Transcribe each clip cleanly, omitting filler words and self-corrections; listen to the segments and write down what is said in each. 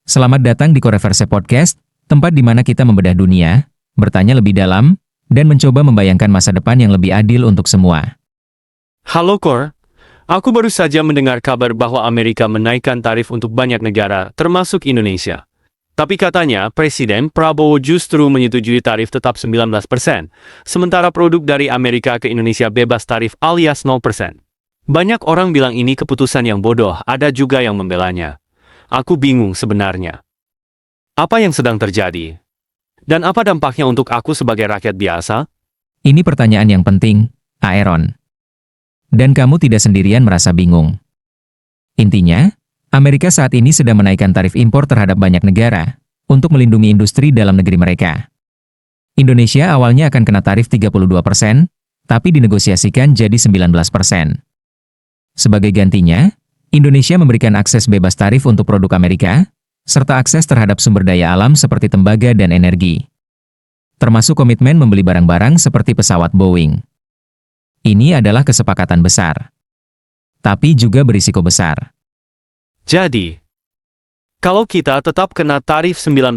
Selamat datang di Koreverse Podcast, tempat di mana kita membedah dunia, bertanya lebih dalam, dan mencoba membayangkan masa depan yang lebih adil untuk semua. Halo Kor, aku baru saja mendengar kabar bahwa Amerika menaikkan tarif untuk banyak negara, termasuk Indonesia. Tapi katanya Presiden Prabowo justru menyetujui tarif tetap 19%, sementara produk dari Amerika ke Indonesia bebas tarif alias 0%. Banyak orang bilang ini keputusan yang bodoh, ada juga yang membelanya. Aku bingung sebenarnya. Apa yang sedang terjadi? Dan apa dampaknya untuk aku sebagai rakyat biasa? Ini pertanyaan yang penting, Aaron. Dan kamu tidak sendirian merasa bingung. Intinya, Amerika saat ini sedang menaikkan tarif impor terhadap banyak negara untuk melindungi industri dalam negeri mereka. Indonesia awalnya akan kena tarif 32%, tapi dinegosiasikan jadi 19%. Sebagai gantinya, Indonesia memberikan akses bebas tarif untuk produk Amerika, serta akses terhadap sumber daya alam seperti tembaga dan energi. Termasuk komitmen membeli barang-barang seperti pesawat Boeing. Ini adalah kesepakatan besar. Tapi juga berisiko besar. Jadi, kalau kita tetap kena tarif 19%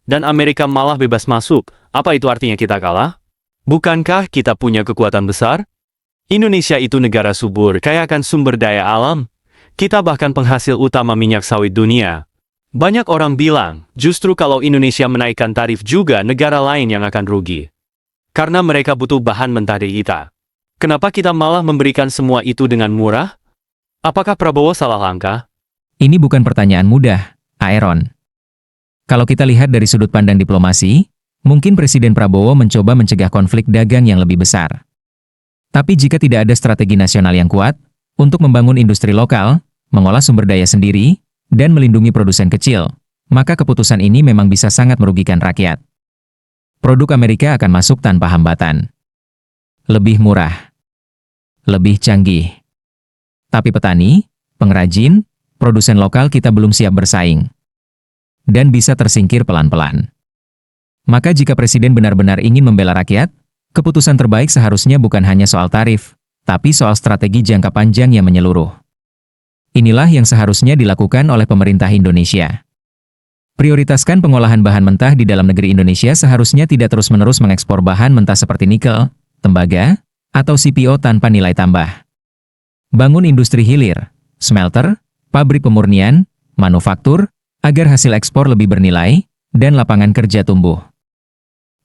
dan Amerika malah bebas masuk, apa itu artinya kita kalah? Bukankah kita punya kekuatan besar? Indonesia itu negara subur, kaya akan sumber daya alam. Kita bahkan penghasil utama minyak sawit dunia. Banyak orang bilang, justru kalau Indonesia menaikkan tarif juga negara lain yang akan rugi. Karena mereka butuh bahan mentah dari kita. Kenapa kita malah memberikan semua itu dengan murah? Apakah Prabowo salah langkah? Ini bukan pertanyaan mudah, Aaron. Kalau kita lihat dari sudut pandang diplomasi, mungkin Presiden Prabowo mencoba mencegah konflik dagang yang lebih besar. Tapi jika tidak ada strategi nasional yang kuat untuk membangun industri lokal, mengolah sumber daya sendiri, dan melindungi produsen kecil, maka keputusan ini memang bisa sangat merugikan rakyat. Produk Amerika akan masuk tanpa hambatan. Lebih murah. Lebih canggih. Tapi petani, pengrajin, produsen lokal kita belum siap bersaing. Dan bisa tersingkir pelan-pelan. Maka jika Presiden benar-benar ingin membela rakyat, keputusan terbaik seharusnya bukan hanya soal tarif, tapi soal strategi jangka panjang yang menyeluruh. Inilah yang seharusnya dilakukan oleh pemerintah Indonesia. Prioritaskan pengolahan bahan mentah di dalam negeri Indonesia seharusnya tidak terus-menerus mengekspor bahan mentah seperti nikel, tembaga, atau CPO tanpa nilai tambah. Bangun industri hilir, smelter, pabrik pemurnian, manufaktur, agar hasil ekspor lebih bernilai, dan lapangan kerja tumbuh.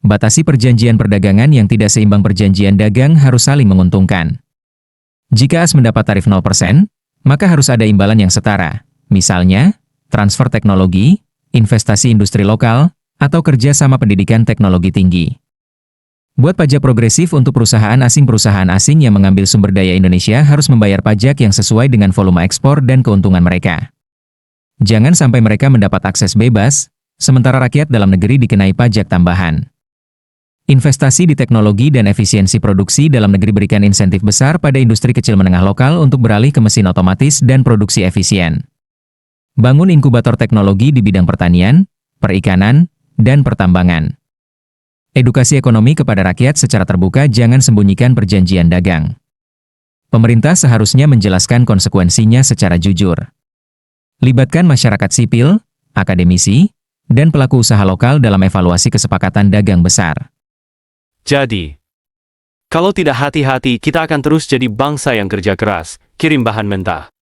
Batasi perjanjian perdagangan yang tidak seimbang. Perjanjian dagang harus saling menguntungkan. Jika AS mendapat tarif 0%, maka harus ada imbalan yang setara, misalnya, transfer teknologi, investasi industri lokal, atau kerja sama pendidikan teknologi tinggi. Buat pajak progresif untuk perusahaan asing yang mengambil sumber daya Indonesia harus membayar pajak yang sesuai dengan volume ekspor dan keuntungan mereka. Jangan sampai mereka mendapat akses bebas, sementara rakyat dalam negeri dikenai pajak tambahan. Investasi di teknologi dan efisiensi produksi dalam negeri berikan insentif besar pada industri kecil menengah lokal untuk beralih ke mesin otomatis dan produksi efisien. Bangun inkubator teknologi di bidang pertanian, perikanan, dan pertambangan. Edukasi ekonomi kepada rakyat secara terbuka, jangan sembunyikan perjanjian dagang. Pemerintah seharusnya menjelaskan konsekuensinya secara jujur. Libatkan masyarakat sipil, akademisi, dan pelaku usaha lokal dalam evaluasi kesepakatan dagang besar. Jadi, kalau tidak hati-hati kita akan terus jadi bangsa yang kerja keras, kirim bahan mentah.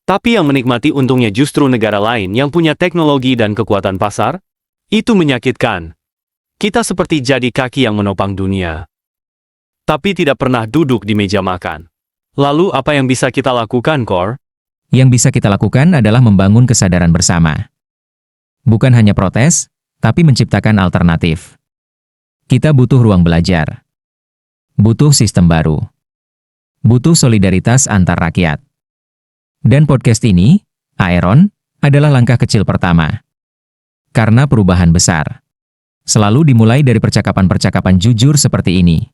Tapi yang menikmati untungnya justru negara lain yang punya teknologi dan kekuatan pasar? Itu menyakitkan. Kita seperti jadi kaki yang menopang dunia. Tapi tidak pernah duduk di meja makan. Lalu apa yang bisa kita lakukan, Kor? Yang bisa kita lakukan adalah membangun kesadaran bersama. Bukan hanya protes, tapi menciptakan alternatif. Kita butuh ruang belajar. Butuh sistem baru. Butuh solidaritas antar rakyat. Dan podcast ini, Aaron, adalah langkah kecil pertama. Karena perubahan besar selalu dimulai dari percakapan-percakapan jujur seperti ini.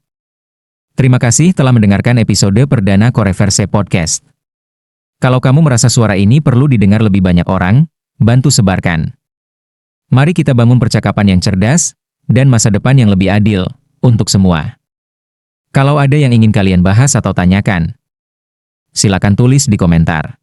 Terima kasih telah mendengarkan episode perdana Koreverse Podcast. Kalau kamu merasa suara ini perlu didengar lebih banyak orang, bantu sebarkan. Mari kita bangun percakapan yang cerdas, dan masa depan yang lebih adil, untuk semua. Kalau ada yang ingin kalian bahas atau tanyakan, silakan tulis di komentar.